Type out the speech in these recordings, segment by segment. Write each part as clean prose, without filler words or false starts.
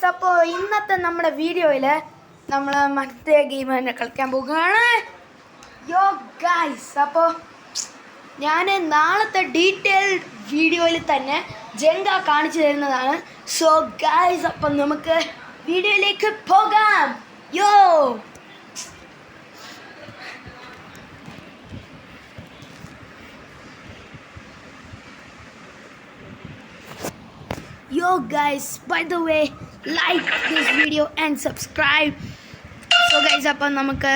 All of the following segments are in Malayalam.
ഗൈസ്, അപ്പോൾ ഇന്നത്തെ നമ്മുടെ വീഡിയോയിൽ നമ്മൾ മറ്റേ ഗെയിം തന്നെ കളിക്കാൻ പോകുകയാണ്. യോ ഗൈസ്, അപ്പോൾ ഞാൻ നാളത്തെ ഡീറ്റെയിൽഡ് വീഡിയോയിൽ തന്നെ ജെങ്ക കാണിച്ചു തരുന്നതാണ്. സോ ഗൈസ്, അപ്പം നമുക്ക് വീഡിയോയിലേക്ക് പോകാം. Yo guys, by the way, like this video and subscribe. So guys, അപ്പോൾ നമുക്ക്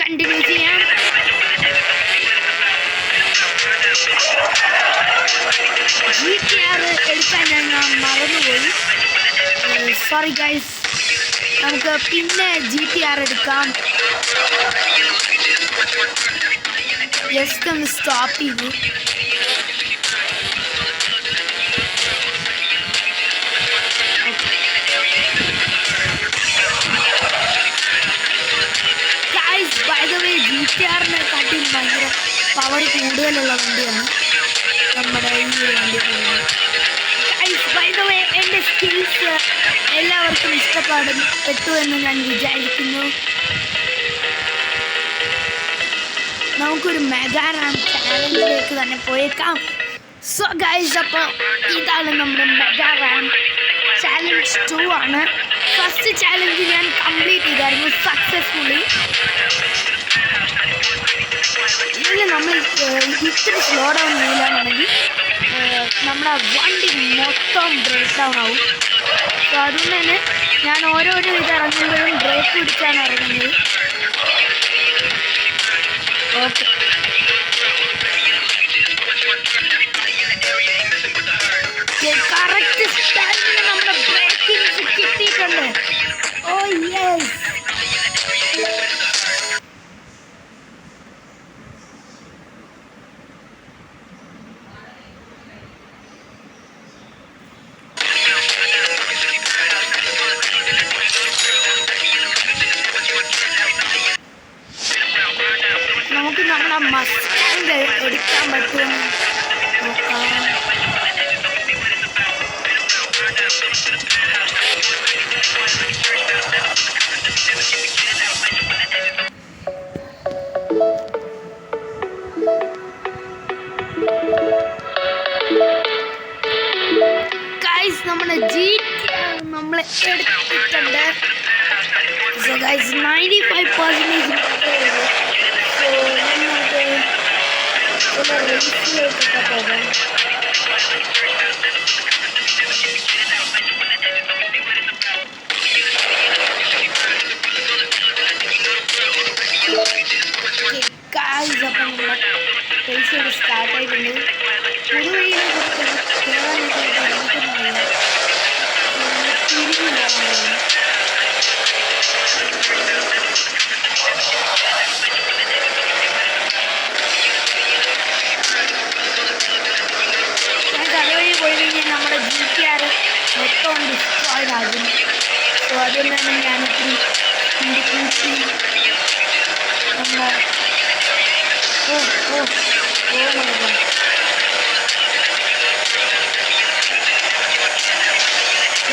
കണ്ടിന്യൂ ചെയ്യാം. GTA എടുക്കാൻ ഞാൻ മറന്നുപോയി. സോറി ഗൈസ്, നമുക്ക് പിന്നെ GTA എടുക്കാം. ജസ്റ്റ് ഒന്ന് സ്റ്റോപ്പ് ചെയ്തു. GTR-നെക്കാട്ടി ഭയങ്കര പവർ കൂടുതലുള്ള വണ്ടിയാണ് നമ്മുടെ ഈ വണ്ടി. ബൈ ദ വേ, എൻ്റെ സ്കിൽസ് എല്ലാവർക്കും ഇഷ്ടപ്പെട്ടു എന്ന് ഞാൻ വിചാരിക്കുന്നു. നമുക്കൊരു മെഗാ റാം ചാലഞ്ചിലേക്ക് തന്നെ പോയേക്കാം. സോ ഗൈസ്, അപ്പോൾ ഇതാണ് നമ്മുടെ മെഗാ റാം ചാലഞ്ച് 2 ആണ്. ഫസ്റ്റ് ചാലഞ്ച് ഞാൻ കംപ്ലീറ്റ് ചെയ്തായിരുന്നു സക്സസ്ഫുള്ളി. ഇതിൽ നമ്മൾ ഇത്തിരി സ്ലോ ഡൗൺ ചെയ്യില്ലാന്നുണ്ടെങ്കിൽ നമ്മുടെ വണ്ടി മൊത്തം ബ്രേക്ക് ഡൗൺ ആവും. സോ അതുകൊണ്ട് തന്നെ ഞാൻ ഓരോരോ ഇത് ഇറങ്ങുമ്പോഴും ബ്രേക്ക് പിടിച്ചാണ് ഇറങ്ങുന്നത്. ഓക്കെ, കറക്റ്റ് ടൈമിന് നമ്മുടെ ബ്രേക്കിംഗ് കിട്ടിയിട്ടുണ്ട്. ഓ യെസ്, നമുക്ക് നമ്മുടെ മസ്റ്റാങ് എടുക്കാൻ പറ്റും. ഗൈസ്, നമ്മുടെ GTR നമ്മൾ എടുത്തിട്ടുണ്ട്. സോ ഗൈസ്, 95% റേസിലേക്കൊക്കെ പോകാം. ഗൈസ്, അപ്പം നമ്മുടെ റേസ് സ്റ്റാർട്ടായിട്ടുണ്ട്. ഒരു വഴിയിലേക്ക് കയറാനായിട്ട് പോയി കഴിഞ്ഞാൽ നമ്മുടെ GTR മൊത്തം ഡിസ്ട്രോയിഡ് ആകും. സോ അതുകൊണ്ട് തന്നെ ഞാനിത്തിരി കൂട്ടി നമ്മുടെ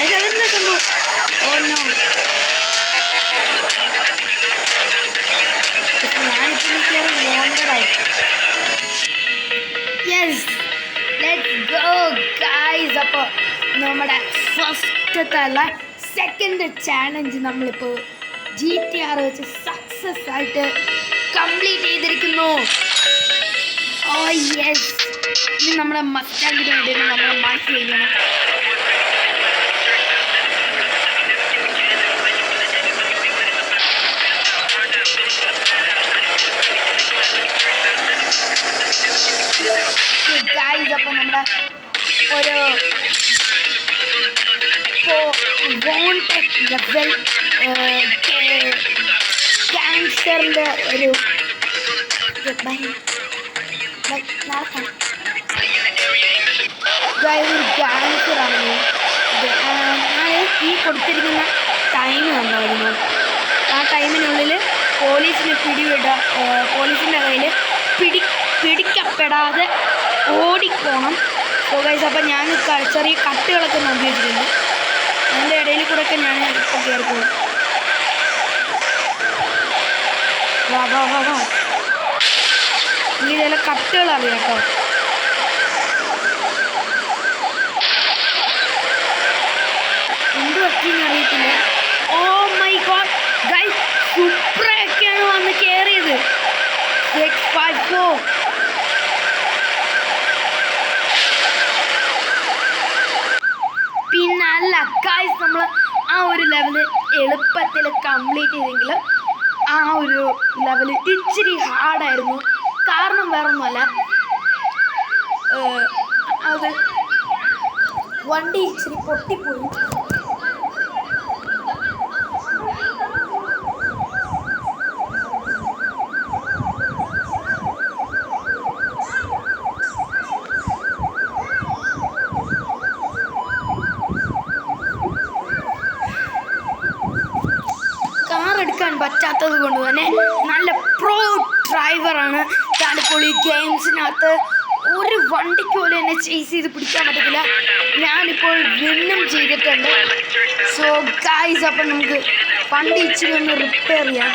അതെന്താ സംഭവം? ഞാനിപ്പോൾ മിക്കവാറും വോണ്ടഡായി. Yes, let's go guys. അപ്പോൾ നമ്മുടെ ഫസ്റ്റത്തെ അല്ല, സെക്കൻഡ് ചാലഞ്ച് നമ്മളിപ്പോൾ GTR വെച്ച് സക്സസ് ആയിട്ട് കംപ്ലീറ്റ് ചെയ്തിരിക്കുന്നു. ഓ യെസ്, ഇനി നമ്മുടെ മസ്റ്റാങ്ങിന് വേണ്ടി നമ്മൾ മാറ്റി ചെയ്യണം. ഗൈസ്, അപ്പോൾ നമ്മുടെ ഒരു വോണ്ടഡ് ലെവൽ ക്യാൻസറിൻ്റെ ഒരു ക്യാൻസറാണ്. ഞാൻ ഈ കൊടുത്തിരിക്കുന്ന ടൈം വന്നായിരുന്നു. ആ ടൈമിനുള്ളിൽ പോലീസിൻ്റെ കയ്യിൽ പിടിക്കപ്പെടാതെ ഓടിപ്പോണം. സോ ഗൈസ്, അപ്പം ഞാൻ ചെറിയ കട്ടുകളൊക്കെ നോക്കി വെച്ചിട്ടുണ്ട്. അതിൻ്റെ ഇടയിൽ കൂടെ ഒക്കെ ഞാൻ ഇപ്പോൾ കയറി പോകും. വാ വാ വാ വാ. ഈ ചില കട്ടുകൾ അറിയാം കേട്ടോ. എന്ത് പറ്റിയെന്ന് അറിയത്തില്ല. ഓ മൈ ഗോഡ് ഗൈസ്, സുപ്രയൊക്കെയാണ് വന്ന് കയറിയത്. 654 പിന്നല്ല ഗൈസ്, നമ്മൾ ആ ഒരു ലെവല് എളുപ്പത്തിൽ കംപ്ലീറ്റ് ചെയ്തെങ്കിൽ ആ ഒരു ലെവല് ഇച്ചിരി ഹാർഡായിരുന്നു. കാരണം വേറൊന്നുമല്ല, അത് വണ്ടി ഇച്ചിരി പൊട്ടിപ്പോയി. എടുക്കാൻ പറ്റാത്തത് കൊണ്ട് തന്നെ നല്ല പ്രോ ഡ്രൈവറാണ്. താലപ്പൊളി ഗെയിംസിനകത്ത് ഒരു വണ്ടിക്ക് പോലും എന്നെ ചേസ് ചെയ്ത് പിടിക്കാൻ പറ്റത്തില്ല. ഞാനിപ്പോൾ വിന്നും ചെയ്തിട്ടുണ്ട്. സോ ഗൈസ്, അപ്പം നമുക്ക് വണ്ടി ഇച്ചിരി ഒന്ന് റിപ്പയർ ചെയ്യാം.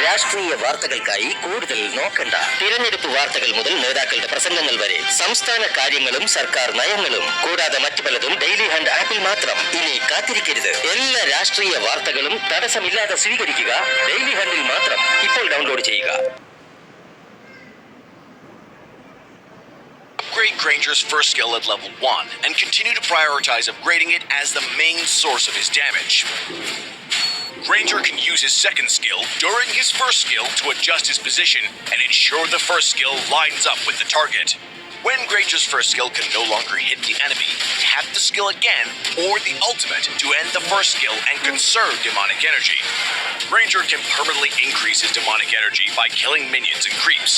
രാഷ്ട്രീയ വാർത്തകൾക്കായി കൂടുതൽ നോക്കണ്ട. തിരഞ്ഞെടുപ്പ് വാർത്തകൾ മുതൽ നേതാക്കളുടെ പ്രസംഗങ്ങൾ വരെ സംസ്ഥാന കാര്യങ്ങളും സർക്കാർ നയങ്ങളും കൂടാതെ മറ്റു പലതും ഡെയിലി ഹണ്ട് ആപ്പിൽ മാത്രം. ഇനി കാത്തിരിക്കരുത്. എല്ലാ രാഷ്ട്രീയ വാർത്തകളും തടസ്സമില്ലാതെ സ്വീകരിക്കുക ഡെയിലി ഹണ്ടിൽ മാത്രം. ഇപ്പോൾ ഡൗൺലോഡ് ചെയ്യുക. Upgrade Granger's first skill at level 1 and continue to prioritize upgrading it as the main source of his damage. Granger can use his second skill during his first skill to adjust his position and ensure the first skill lines up with the target. When Granger's first skill can no longer hit the enemy, tap the skill again or the ultimate to end the first skill and conserve demonic energy. Granger can permanently increase his demonic energy by killing minions and creeps.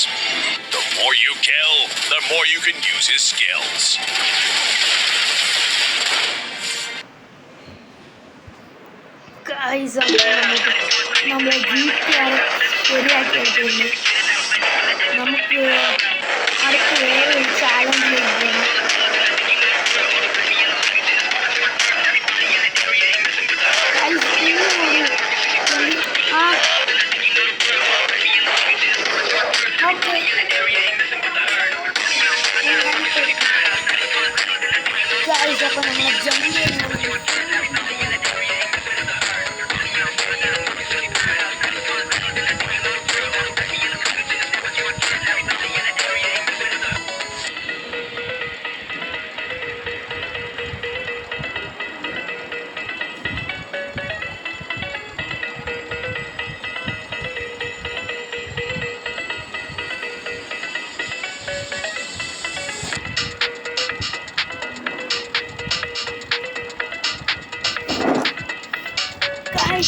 The more you kill, the more you can use his skills. Guys, നമ്മളെ GTR ശരിയാക്കി എടുത്തിട്ടുണ്ട്. നമുക്ക് അടുത്ത വേറെ ഒരു ചാലഞ്ചിലേക്ക് പോകണം. ഗൈസ്, അപ്പം നമ്മൾ ജമ്പ് ചെയ്യുന്നത്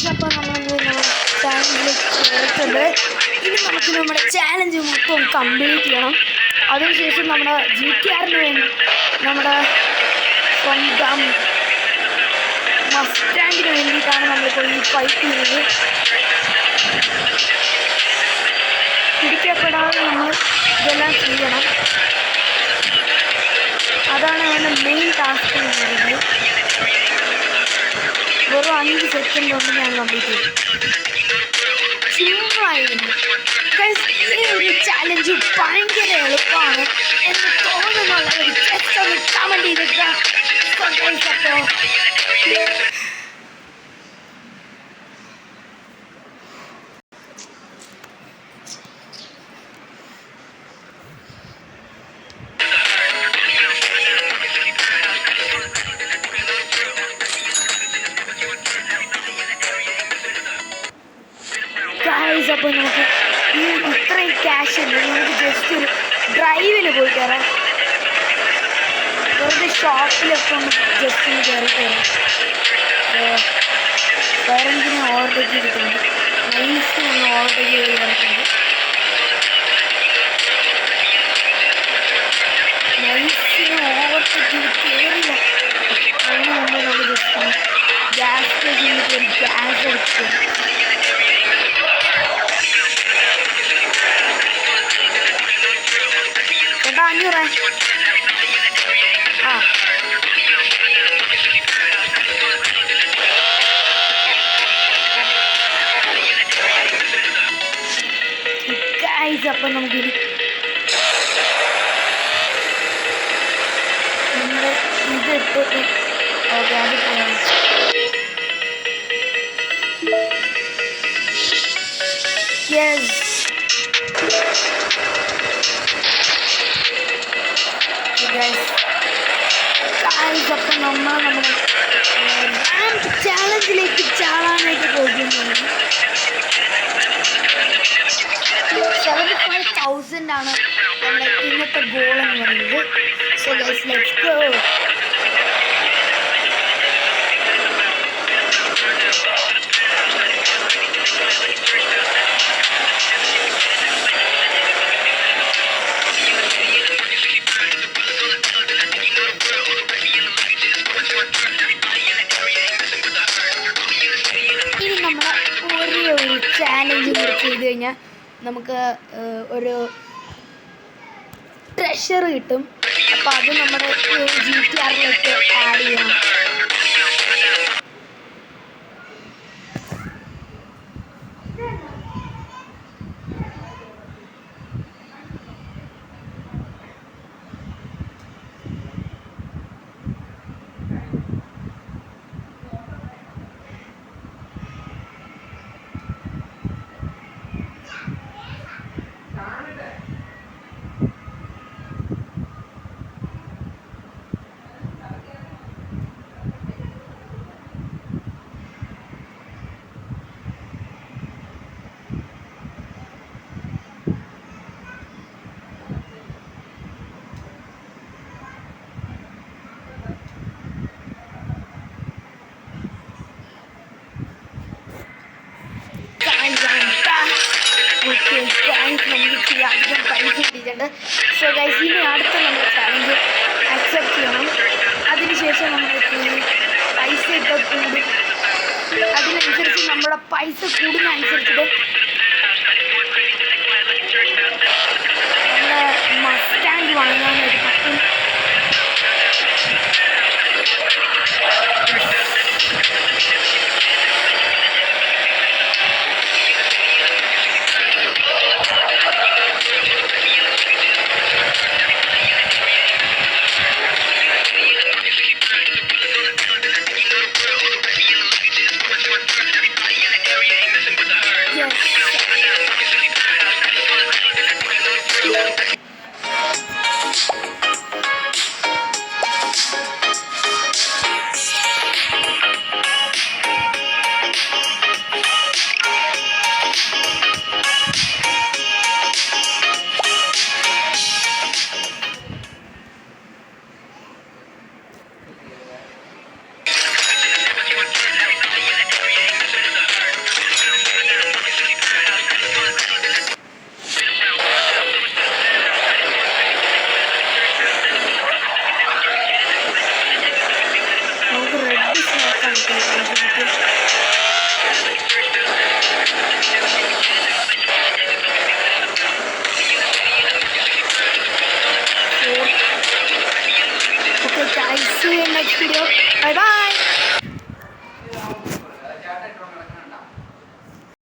അപ്പോൾ നമ്മൾ ചാലഞ്ചിലേക്ക് ചേർത്തിട്ടുണ്ട്. ഇനി നമുക്ക് നമ്മുടെ ചാലഞ്ച് മൊത്തം കംപ്ലീറ്റ് ചെയ്യണം. അതിനുശേഷം നമ്മുടെ GTRന് വേണ്ടി നമ്മുടെ സ്വന്തം മസ്റ്റാൻഡിന് വേണ്ടിയിട്ടാണ് നമ്മളിപ്പോൾ ഈ ഫൈറ്റ് ചെയ്യുന്നത്. പിടിക്കപ്പെടാതെ നമ്മൾ ഇതെല്ലാം ചെയ്യണം. അതാണ് അവൻ്റെ മെയിൻ ടാസ്ക് എന്ന് പറയുന്നത്. വെറും 5 സെക്കൻഡ് കൊണ്ട് ഞാൻ കംപ്ലീറ്റ് ചെയ്തു. സിമ്പിളായിരുന്നു. ഈ ഒരു ചാലഞ്ച് ഭയങ്കര എളുപ്പമാണ് എന്ന് തോന്നുന്നുള്ളവർ ജസ്റ്റ് ഒന്ന് കമൻറ്റ് ചെയ്തിട്ട് അപ്പോൾ അപ്പോൾ നമുക്ക് ഈ ഇത്രയും ക്യാഷ് ഉണ്ട്. നമുക്ക് ജസ്റ്റ് ഒരു ഡ്രൈവിന് പോയി കയറാം. വെറുതെ ഷോപ്പിലൊക്കെ ഒന്ന് ജസ്റ്റ് ഒന്ന് കയറി തരാം. പേരൻസിനെ ഓവർടേക്ക് ചെയ്തിട്ടുണ്ട്. നൈസിനൊന്ന് ഓവർടേക്ക് ചെയ്ത് കയറിയിട്ടുണ്ട്. നൈസിനെ ഓവർടേക്ക് ചെയ്ത് കയറില്ല. അതിന് മുമ്പ് നമുക്ക് ജസ്റ്റ് ഗ്യാസ് ചെയ്തിട്ട് ഒരു ഗ്യാസ് എടുക്കും. ചേട്ടാ 500. ആ ഗൈസ് അപ്പം നമുക്കിനി നമ്മൾ ഇതിട്ടിട്ട് ഓക്കെ അത് പോയി യെസ് അപ്പം നമ്മൾ നമ്മുടെ റാമ്പ് ചാലഞ്ചിലേക്ക് ചാടാനായിട്ട് പോകുന്നത് 75,000 ആണ് നമ്മുടെ ഇന്നത്തെ ഗോൾ എന്ന് പറയുന്നത്. So guys let's go. ഇനി നമ്മൾ ഒരേ ഒരു ചാലഞ്ച് കൂടി ചെയ്ത് കഴിഞ്ഞാൽ നമുക്ക് ഒരു ട്രഷർ കിട്ടും. അപ്പോൾ അത് നമ്മുടെ GTRലേക്ക് ആഡ് ചെയ്യണം. നമുക്ക് അധികം പൈസ കിട്ടിയിട്ടുണ്ട്. സോ ഗൈസ് ഇനി അടുത്ത നമ്മുടെ ചാലഞ്ച് അക്സെപ്റ്റ് ചെയ്യണം. അതിനുശേഷം നമ്മൾക്ക് പൈസയൊക്കെ കൂടും. അതിനനുസരിച്ച് നമ്മുടെ പൈസ കൂടുന്നതനുസരിച്ചിട്ട് നമ്മുടെ മസ്റ്റാൻഡ് വാങ്ങാൻ